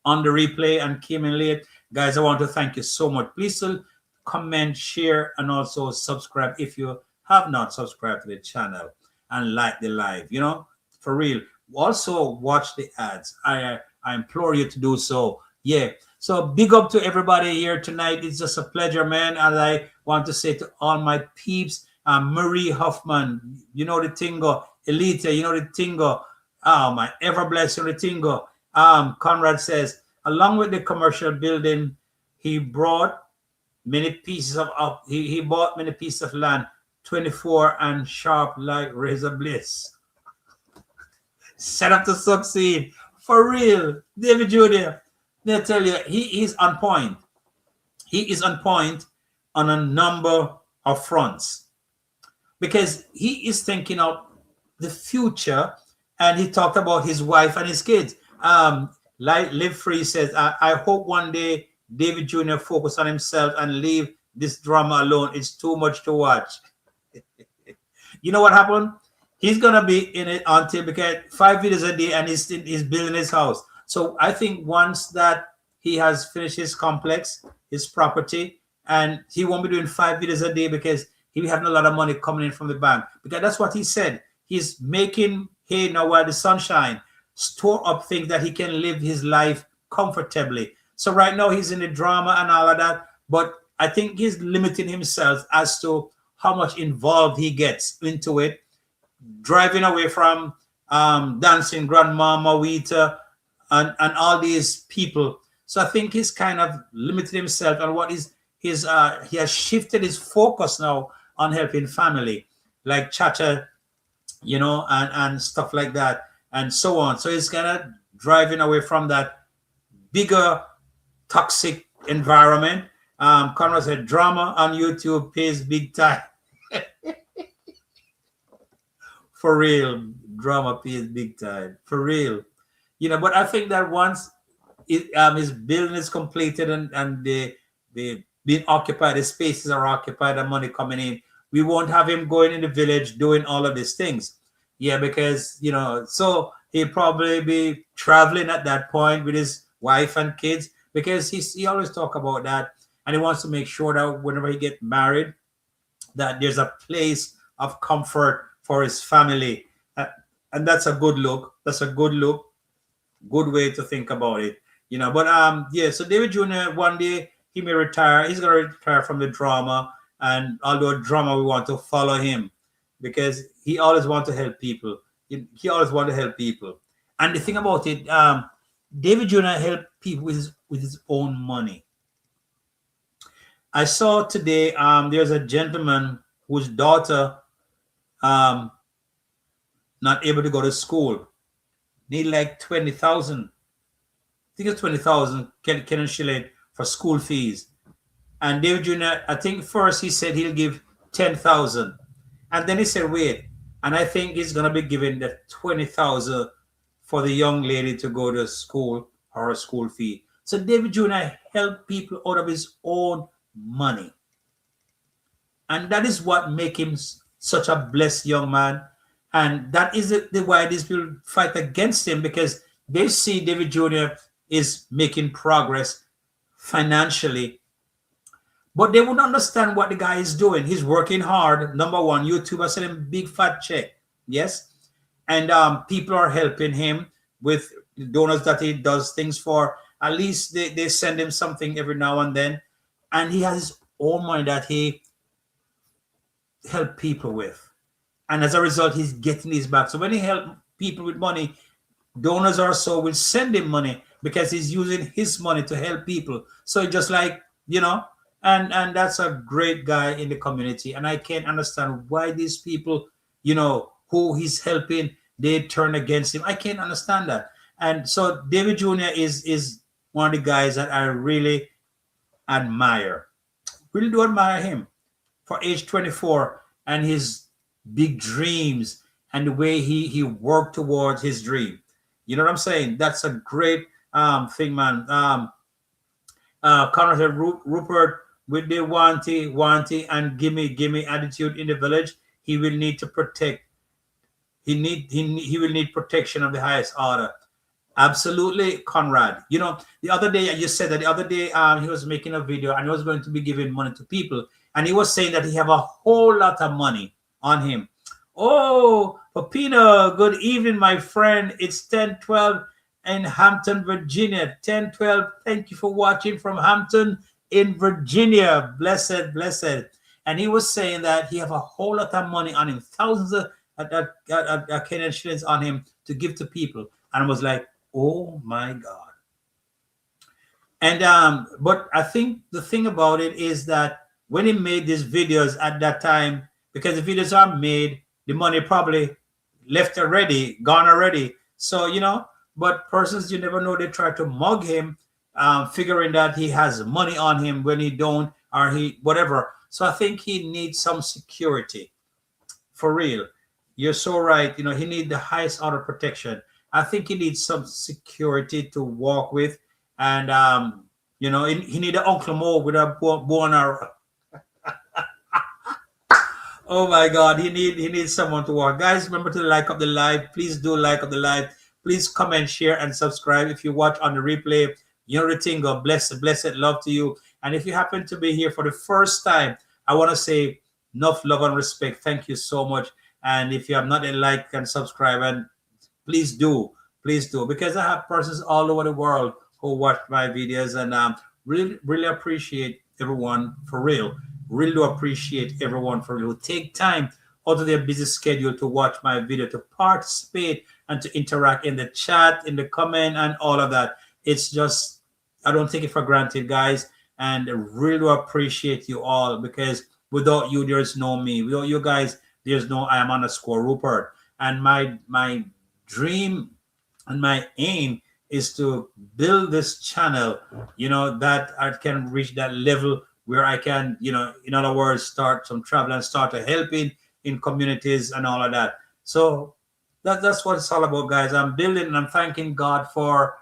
on the replay and came in late, guys, I want to thank you so much. Please still comment, share, and also subscribe if you have not subscribed to the channel, and like the live, you know, for real. Also watch the ads. I implore you to do so. Yeah. So big up to everybody here tonight. It's just a pleasure, man. And I want to say to all my peeps, Marie Hoffman, you know the tingo. Elita, you know the tingo. Oh, my ever blessed you the tingo. Conrad says, along with the commercial building, he brought many pieces of he bought many pieces of land, 24 and sharp like razor blades. Set up to succeed. For real, David Jr. They tell you he is on point. He is on point on a number of fronts because he is thinking of the future, and he talked about his wife and his kids. Live Free says, I hope one day David Jr. focus on himself and leave this drama alone. It's too much to watch. You know what happened? He's gonna be in it until, because 5 videos a day, and he's building his house. So I think once that he has finished his complex, his property, and he won't be doing 5 videos a day because he'll be having a lot of money coming in from the bank. Because that's what he said. He's making hay now while the sun shines, store up things that he can live his life comfortably. So right now he's in the drama and all of that, but I think he's limiting himself as to how much involved he gets into it, driving away from dancing Grandmama Weta and all these people. So I think he's kind of limited himself on what is his he has shifted his focus now on helping family, like Chacha, you know, and stuff like that, and so on. So he's kind of driving away from that bigger toxic environment. Conrad said drama on YouTube pays big time. For real, drama pays big time. For real. But I think that once his building is completed, and the being occupied, the spaces are occupied, and money coming in, we won't have him going in the village doing all of these things. Yeah, because so he'll probably be traveling at that point with his wife and kids, because he always talk about that, and he wants to make sure that whenever he get married, that there's a place of comfort for his family. Uh, and that's a good look. That's a good look, good way to think about it. But yeah, so David Jr., one day he may retire. He's gonna retire from the drama, and although drama, we want to follow him because he always want to help people. He always want to help people. And the thing about it, David Jr. helped people with his own money. I saw today, there's a gentleman whose daughter um not able to go to school, need like 20,000. I think it's 20,000 Kenyan shilling for school fees. And David Jr., I think first he said he'll give 10,000. And then he said, wait. And I think he's going to be giving the 20,000 for the young lady to go to school, her school fee. So David Jr. helped people out of his own money. And that is what makes him such a blessed young man. And that is why these people fight against him, because they see David Jr. is making progress financially, but they would understand what the guy is doing. He's working hard. Number one, YouTube is sending big fat check. Yes. And people are helping him with donors that he does things for. At least they send him something every now and then. And he has his own money that he help people with. And as a result, he's getting his back. So when he help people with money, donors also will send him money because he's using his money to help people. So just like, and that's a great guy in the community. And I can't understand why these people, who he's helping, they turn against him. I can't understand that. And so David Jr. is one of the guys that I really admire. Really do admire him for age 24 and his big dreams and the way he worked towards his dream. You know what I'm saying? That's a great thing, man. Conrad said, Rupert, with the wanty and gimme attitude in the village, he will need to protect. He will need protection of the highest order. Absolutely, Conrad. The other day you said that the other day he was making a video and he was going to be giving money to people, and he was saying that he have a whole lot of money on him. Oh, Papino, good evening, my friend. It's 10:12 in Hampton, Virginia. 10:12. Thank you for watching from Hampton in Virginia. Blessed, blessed. And he was saying that he have a whole lot of money on him, thousands of Kenyan shillings on him to give to people. And I was like, oh my God. And but I think the thing about it is that when he made these videos at that time, because the videos are made, the money probably left already, gone already. So, but persons, you never know, they try to mug him, figuring that he has money on him when he don't, or he, whatever. So I think he needs some security. For real. You're so right. He needs the highest order protection. I think he needs some security to walk with. And, he need an Uncle Mo with a born. Oh my God, he needs someone to walk. Guys, remember to like up the live. Please do like up the live. Please comment, share, and subscribe. If you watch on the replay, God blessed love to you. And if you happen to be here for the first time, I want to say enough love and respect. Thank you so much. And if you have not a like and subscribe, and please do, because I have persons all over the world who watch my videos, and really appreciate everyone for real. Really do appreciate everyone for real who take time out of their busy schedule to watch my video, to participate and to interact in the chat, in the comment, and all of that. It's just, I don't take it for granted, guys, and really do appreciate you all, because without you, there's no me. Without you guys, there's no I am underscore Rupert. And my dream and my aim is to build this channel, that I can reach that level where I can, in other words, start some travel and start helping in communities and all of that. So that's what it's all about, guys. I'm building and I'm thanking God for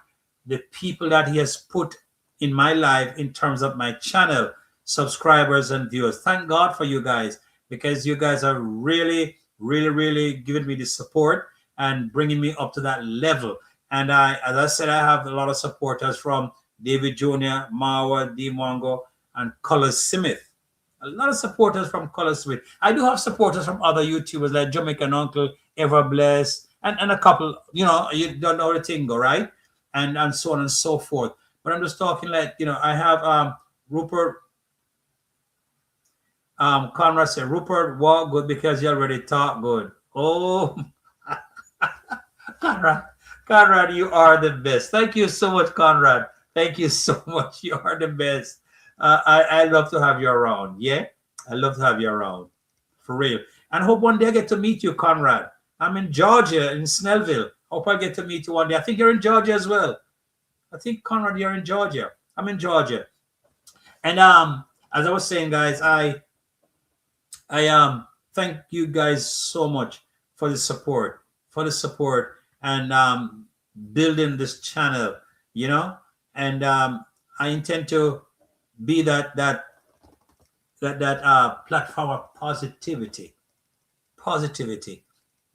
the people that He has put in my life in terms of my channel, subscribers and viewers. Thank God for you guys, because you guys are really, really, really giving me the support and bringing me up to that level. And as I said, I have a lot of supporters from Davy Jr., Mawa, D. Mongo, and Colors Smith. A lot of supporters from Colors Smith. I do have supporters from other YouTubers like Jamaican Uncle, Ever Bless, and a couple, you don't know the thing, go right? And so on and so forth. But I'm just talking like, I have Rupert, Conrad said, Rupert, walk good because you already talk good. Oh, Conrad, Conrad, you are the best. Thank you so much, Conrad. Thank you so much. You are the best. I love to have you around. Yeah, I love to have you around, for real. And hope one day I get to meet you, Conrad. I'm in Georgia, in Snellville. Hope I get to meet you one day. I think you're in Georgia as well. I think, Conrad, you're in Georgia. I'm in Georgia. And as I was saying, guys, I thank you guys so much for the support, and building this channel, and I intend to be that platform of positivity.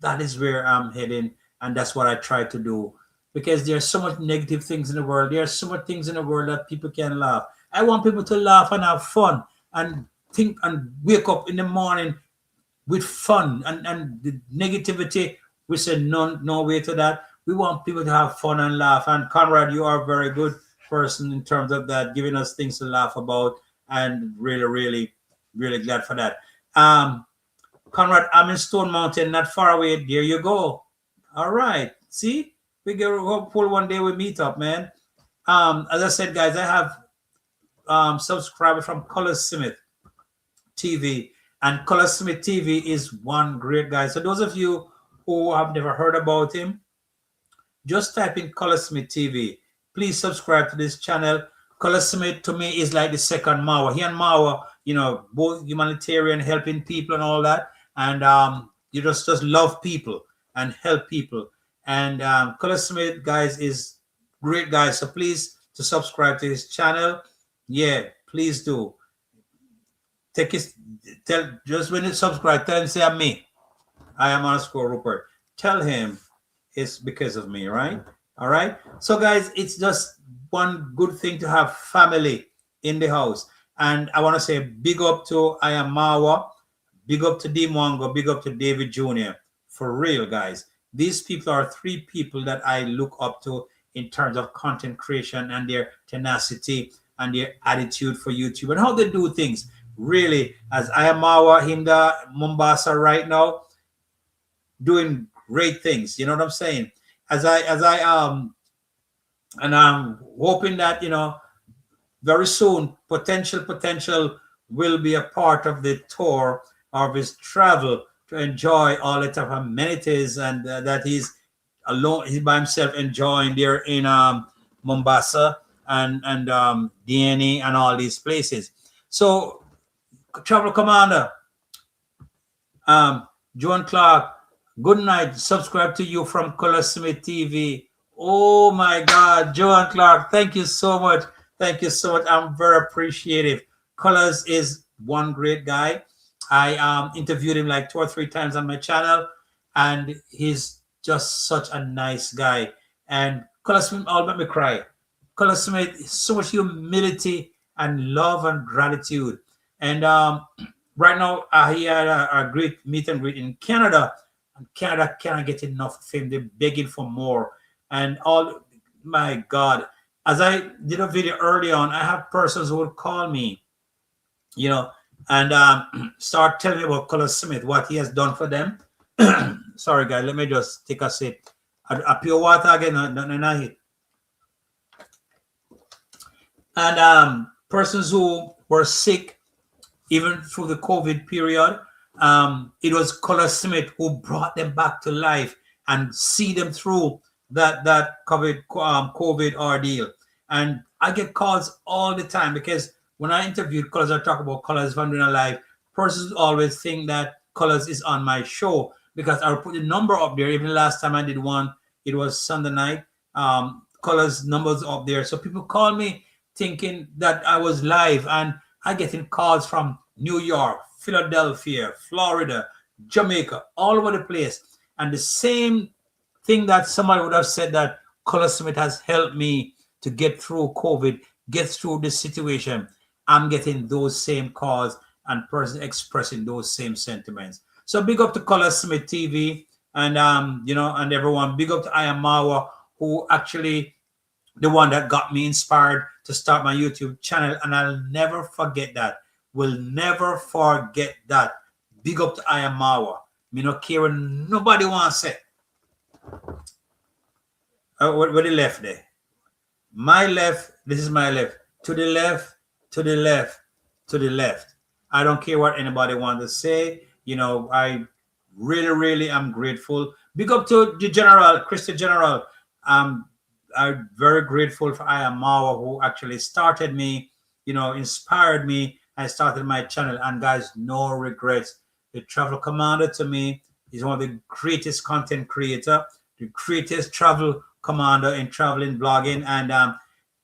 That is where I'm heading, and that's what I try to do, because there's so much negative things in the world. There's so much things in the world that people can laugh. I want people to laugh and have fun and think and wake up in the morning with fun, and the negativity, we say no way to that. We want people to have fun and laugh. And Conrad, you are a very good person in terms of that, giving us things to laugh about, and really, really, really glad for that. Conrad, I'm in Stone Mountain, not far away. There you go. All right. See, we get hopeful one day we meet up, man. As I said, guys, I have subscribers from Color Smith TV, and Color Smith TV is one great guy. So those of you who have never heard about him, just type in Color Smith TV. Please subscribe to this channel. Color Smith to me is like the second Mawa. He and Mawa, both humanitarian, helping people and all that. And you just love people and help people. And Color Smith, guys, is great guys. So please to subscribe to his channel. Yeah, please do. Just when you subscribe, tell him, say I'm me. I am _ Rupert. Tell him it's because of me, right? All right. So guys, it's just one good thing to have family in the house. And I want to say big up to I am Mawa, big up to D Mongo, big up to Davy Jr. For real, guys. These people are three people that I look up to in terms of content creation and their tenacity and their attitude for YouTube and how they do things. Really, as I am Mawa in the Mombasa right now, doing great things. You know what I'm saying? And I'm hoping that very soon potential will be a part of the tour of his travel to enjoy all the type of amenities, and that he's alone, he's by himself enjoying there in Mombasa and DNA and all these places. So Travel Commander, Joan Clark, good night. Subscribe to you from Color Smith TV. Oh my God, Joan Clark, thank you so much. Thank you so much. I'm very appreciative. Colors is one great guy. I interviewed him like 2 or 3 times on my channel, and he's just such a nice guy. And Color Smith all make me cry. Color Smith, so much humility and love and gratitude. And right now, he had a great meet and greet in Canada. And Canada cannot get enough of him. They're begging for more. And all, my God, as I did a video early on, I have persons who would call me, and start telling me about Color Smith, what he has done for them. Sorry, guys, let me just take a sip. A pure water again, not hit. And persons who were sick, even through the COVID period, it was Color Smith who brought them back to life and see them through that COVID ordeal. And I get calls all the time, because when I interviewed Colors, I talk about Colors from doing a live, persons always think that Colors is on my show. because I'll put the number up there. Even the last time I did one, it was Sunday night. Colors numbers up there. So people call me thinking that I was live, and I getting calls from New York, Philadelphia, Florida, Jamaica, all over the place. And the same thing that somebody would have said that Color Summit has helped me to get through COVID, get through this situation. I'm getting those same calls and person expressing those same sentiments. So big up to Color Smith TV and and everyone. Big up to Ayamawa, who actually the one that got me inspired to start my YouTube channel, and I'll never forget that. Will never forget that. Big up to Ayamawa. Me no care what nobody wants to say. Where the left there? My left, this is my left. To the left, to the left, to the left. I don't care what anybody wants to say. I really, really am grateful. Big up to the General, Chris the General. I'm very grateful for Ayamawa, who actually started me, inspired me. I started my channel, and guys, no regrets. The Travel Commander to me is one of the greatest content creator, the greatest travel commander in traveling, blogging, and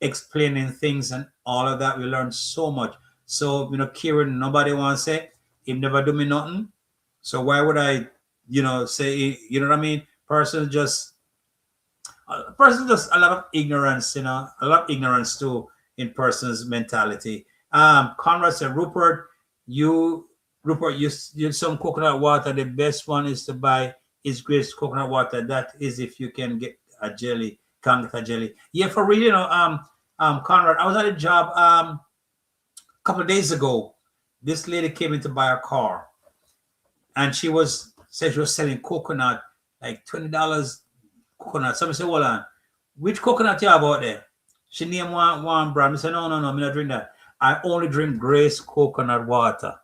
explaining things and all of that. We learned so much. So, Kieran, nobody wants to say, he never do me nothing. So why would I, say, you know what I mean? Person just a lot of ignorance, a lot of ignorance too in person's mentality. Conrad said, Rupert, you some coconut water. The best one is to buy is Grace coconut water. That is if you can get a jelly, can't get a jelly. Yeah, for real, Conrad, I was at a job a couple of days ago. This lady came in to buy a car, and said she was selling coconut, like $20 coconut. Somebody said, hold on, which coconut you have out there? She named one brand. I said, no, I'm not drink that. I only drink Grace coconut water.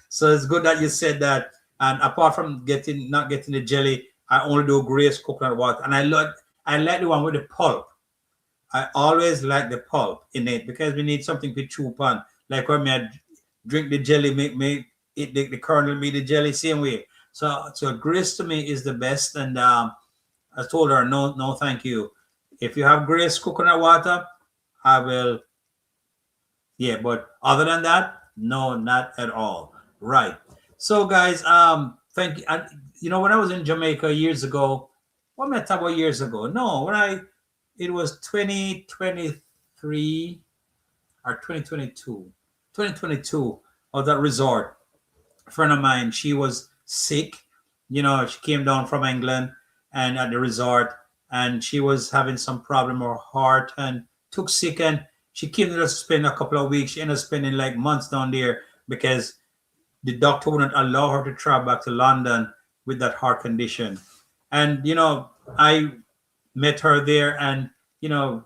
So it's good that you said that. And apart from not getting the jelly, I only do Grace coconut water. And I like the one with the pulp. I always like the pulp in it because we need something to chew upon. Like when I drink the jelly, make it the kernel be the jelly same way. So Grace to me is the best. And I told her, no, thank you. If you have Grace coconut water, I will. Yeah, but other than that, no, not at all. Right. So guys, thank you. And, when I was in Jamaica years ago, what am I talking about years ago? No, it was 2023 or 2022. 2022 of that resort. A friend of mine, she was sick. She came down from England and at the resort, and she was having some problem with her heart and took sick, and she came to spend a couple of weeks. She ended up spending like months down there because the doctor wouldn't allow her to travel back to London with that heart condition. And, I met her there and,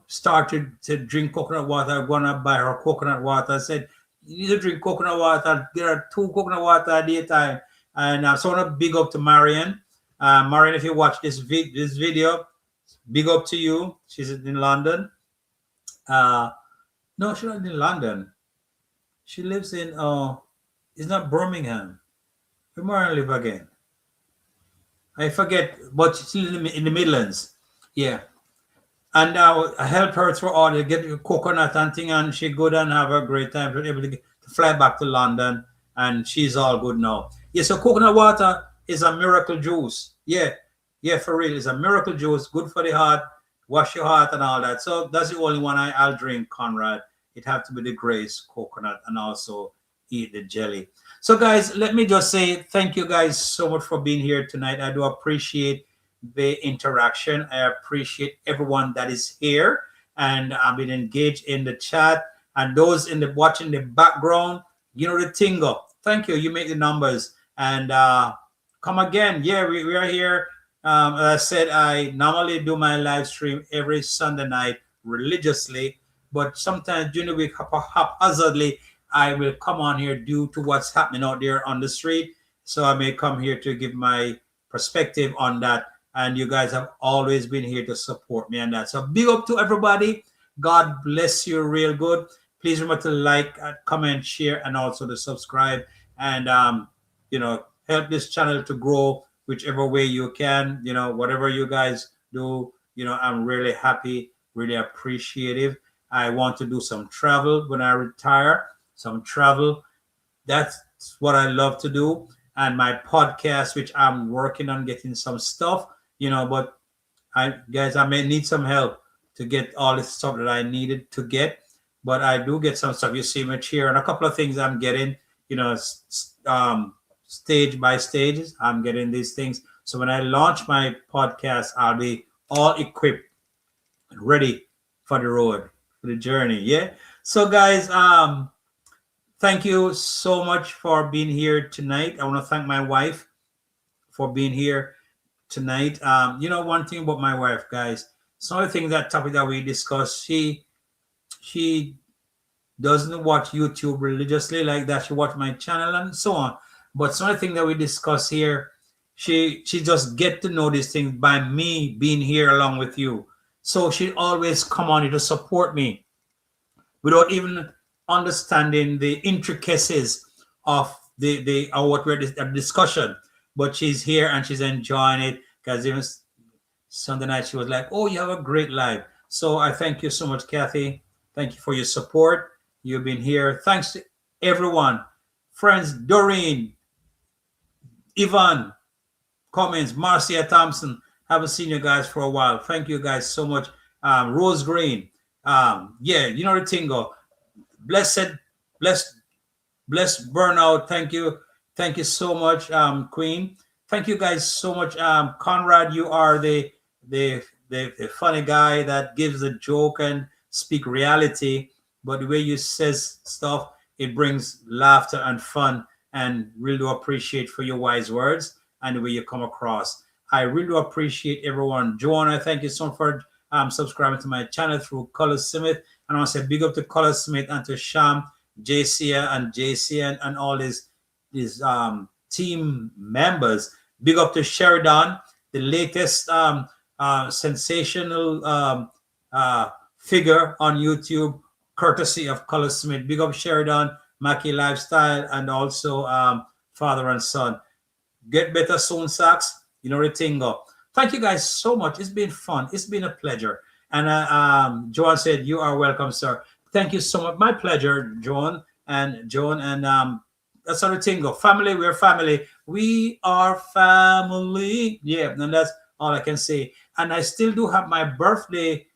started to drink coconut water. I'm going to buy her coconut water. I said, you need to drink coconut water. There are 2 coconut water a day time. And so I want to big up to Marion. Marion, if you watch this video, big up to you. She's in London. No, she's not in London. She lives in, it's not Birmingham. Where Marion live again? I forget, but she's in the Midlands. Yeah. And I helped her through all the get coconut and thing, and she good and have a great time. She was able to fly back to London, and she's all good now. Yeah, so coconut water is a miracle juice. Yeah, for real. It's a miracle juice, good for the heart, wash your heart and all that. So that's the only one I'll drink, Conrad. It have to be the Grace coconut and also eat the jelly. So guys, let me just say thank you guys so much for being here tonight. I do appreciate the interaction. I appreciate everyone that is here and I've been engaged in the chat, and those in the watching the background, the tingle. Thank you. You make the numbers and come again. Yeah, we are here. As I said, I normally do my live stream every Sunday night religiously, but sometimes during the week haphazardly I will come on here due to what's happening out there on the street. So I may come here to give my perspective on that. And you guys have always been here to support me on that. So big up to everybody. God bless you real good. Please remember to like, comment, share, and also to subscribe and, help this channel to grow whichever way you can, whatever you guys do, I'm really happy, really appreciative. I want to do some travel when I retire, some travel. That's what I love to do. And my podcast, which I'm working on getting some stuff, but I may need some help to get all this stuff that I needed to get, but I do get some stuff. You see me here and a couple of things I'm getting, stage by stages. I'm getting these things. So when I launch my podcast, I'll be all equipped and ready for the road, for the journey. Yeah. So guys, thank you so much for being here tonight. I want to thank my wife for being here tonight. One thing about my wife, guys, some of the things that topic that we discussed, she doesn't watch YouTube religiously like that. She watch my channel and so on. But some of the things that we discuss here, she just get to know these things by me being here along with you. So she always come on here to support me without even understanding the intricacies of the what we're discussion. But she's here and she's enjoying it because even Sunday night she was like, "Oh, you have a great life." So I thank you so much, Kathy. Thank you for your support. You've been here. Thanks to everyone, friends, Doreen, Ivan, Cummins, Marcia Thompson. Haven't seen you guys for a while. Thank you guys so much. Rose Green. The tingle. Blessed, blessed burnout. Thank you. Thank you so much, Queen. Thank you guys so much. Conrad, you are the funny guy that gives a joke and speak reality, but the way you says stuff, it brings laughter and fun, and really do appreciate for your wise words and the way you come across. I really do appreciate everyone. Joanna, thank you so much for subscribing to my channel through Color Smith. And I want to say big up to Color Smith and to Sham, JC and all these team members. Big up to Sheridan, the latest sensational figure on YouTube, courtesy of Color Smith. Big up Sheridan, Mackie Lifestyle, and also father and son. Get better soon, Sachs. The tingle. Thank you guys so much. It's been fun. It's been a pleasure. And Joan said, "You are welcome, sir." Thank you so much. My pleasure, Joan. And that's how the tingle. Family, we're family. We are family. Yeah, and that's all I can say. And I still do have my birthday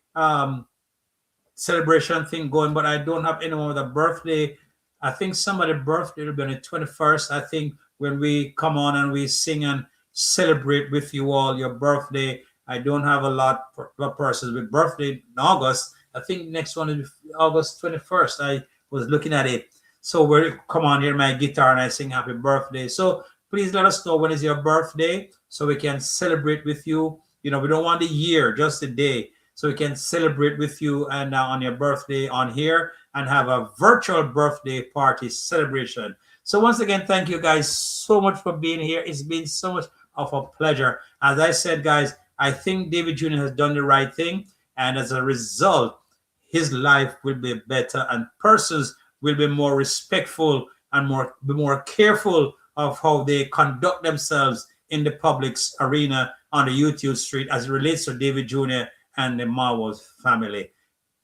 celebration thing going, but I don't have anyone with a birthday. I think somebody's birthday will be on the 21st. I think when we come on and we sing and celebrate with you all your birthday. I don't have a lot of persons with birthday in August. I think next one is August 21st. I was looking at it. So we're come on here, my guitar, and I sing happy birthday. So please let us know when is your birthday so we can celebrate with you. We don't want the year, just the day. So we can celebrate with you and on your birthday on here and have a virtual birthday party celebration. So once again, thank you guys so much for being here. It's been so much of a pleasure. As I said, guys, I think Davy Jr. has done the right thing. And as a result, his life will be better and persons will be more respectful and be more careful of how they conduct themselves in the public's arena on the YouTube street as it relates to Davy Jr. and the Marvels family.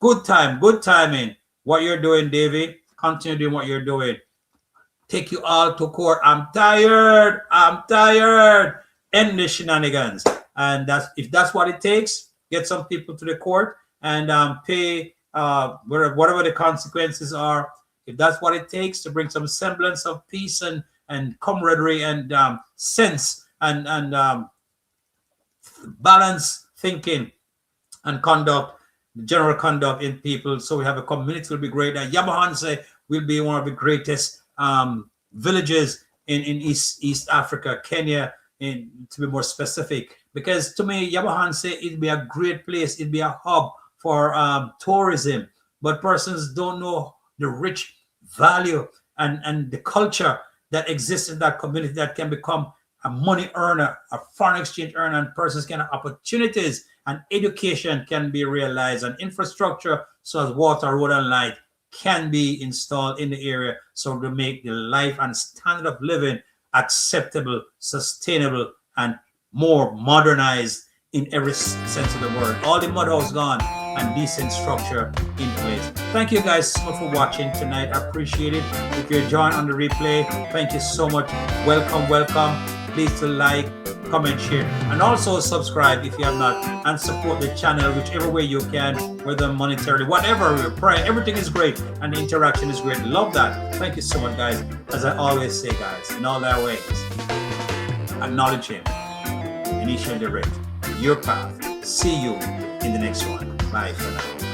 Good timing. What you're doing, Davy, continue doing what you're doing. Take you all to court. I'm tired. End the shenanigans. And if that's what it takes, get some people to the court and pay whatever the consequences are. If that's what it takes to bring some semblance of peace and camaraderie and sense and balance thinking and conduct, general conduct in people, so we have a community will be great. Yabahanse will be one of the greatest villages in East Africa, Kenya, to be more specific. Because to me, Yabahanse, it'd be a great place. It'd be a hub for tourism. But persons don't know the rich value and the culture that exists in that community that can become a money earner, a foreign exchange earner, and persons can have opportunities and education can be realized and infrastructure such as water, road, and light can be installed in the area so to make the life and standard of living acceptable, sustainable, and more modernized in every sense of the word. All the mud house gone and decent structure in place. Thank you guys so much for watching tonight. I appreciate it. If you're joined on the replay, thank you so much. Welcome, welcome. Please to like, comment, share, and also subscribe if you have not, and support the channel whichever way you can, whether monetarily, whatever you're praying. Everything is great and the interaction is great. Love that. Thank you so much, guys. As I always say, guys, in all our ways, acknowledge Him, and He shall direct your path. See you in the next one. Bye for now.